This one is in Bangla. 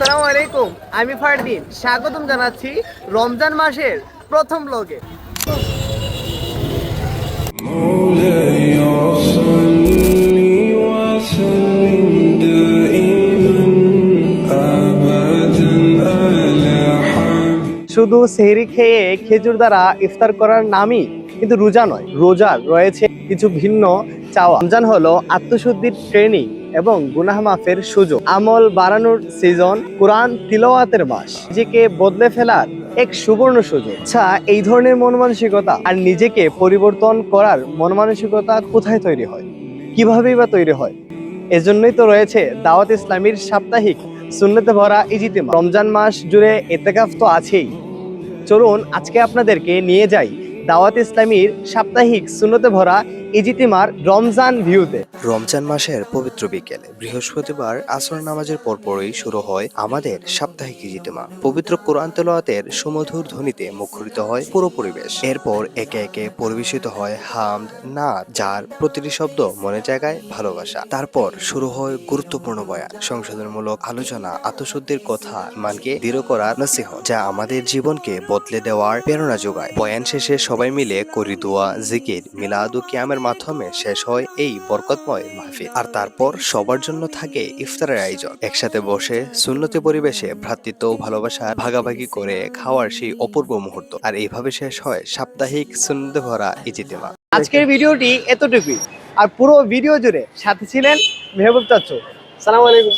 আসসালামু আলাইকুম, আমি ফারদিন। স্বাগতম জানাচ্ছি রমজান মাসের প্রথম ব্লগে। مولاي صل وسلم دائما أبدا على حبيبي শুধু সেহরি খেয়ে খেজুর দ্বারা ইফতার করার নামই কিন্তু রোজা নয়। রোজার রয়েছে কিছু ভিন্ন চাওয়া। রমজান হলো আত্মশুদ্ধির ট্রেনিং এবং গুনাহ মাফের সুযোগ, আমল বাড়ানোর সিজন, কোরআন তিলাওয়াতের মাস, নিজেকে বদলে ফেলার এক সুবর্ণ সুযোগ। আচ্ছা, এই ধরনের মন মানসিকতা আর নিজেকে পরিবর্তন করার মন মানসিকতা কোথায় তৈরি হয়, কিভাবেই বা তৈরি হয়? এজন্যই তো রয়েছে দাওয়াত ইসলামীর সাপ্তাহিক সুন্নতে ভরা ইজিতেমা। রমজান মাস জুড়ে এতেকাফ তো আছেই। চলুন আজকে আপনাদেরকে নিয়ে যাই দাওয়াত ইসলামীর সাপ্তাহিক সুন্নতে ভরা ইজিতেমার রমজান ভিউতে। রমজান মাসের পবিত্র বিকেলে বৃহস্পতিবার আসর নামাজের পরপরই শুরু হয় আমাদের সাপ্তাহিক ইজতিমা। পবিত্র কোরআন তেলাওয়াতের সুমধুর ধ্বনিতে মুখরিত হয় পুরো পরিবেশ। এরপর একে একে পরিবেশিত হয় হামদ, নাত, যার প্রতিটি শব্দ মনে জায়গায় ভালোবাসা। তারপর শুরু হয় গুরুত্বপূর্ণ বয়ান, সংশোধনমূলক আলোচনা, আত্মশুদ্ধির কথা, ইমানকে দৃঢ় করার নসিহত, যা আমাদের জীবনকে বদলে দেওয়ার প্রেরণা যোগায়। বয়ান শেষে সবাই মিলে করি দোয়া, জিকির, মিলাদ ও কিয়ামের মাধ্যমে শেষ হয় এই বরকতময় মাহফিল। আর তারপর সবার জন্য থাকে ইফতারের আয়োজন। একসাথে বসে সুন্নতি পরিবেশে ভ্রাতৃত্ব ও ভালোবাসা ভাগাভাগি করে খাওয়ার সেই অপূর্ব মুহূর্ত। আর এইভাবে শেষ হয় সাপ্তাহিক সুন্নতে ভরা ইজতিমা। আজকের ভিডিওটি এতটুকুই। আর পুরো ভিডিও জুড়ে সাথে ছিলেন মেহবুব চাচু। সালাম আলাইকুম।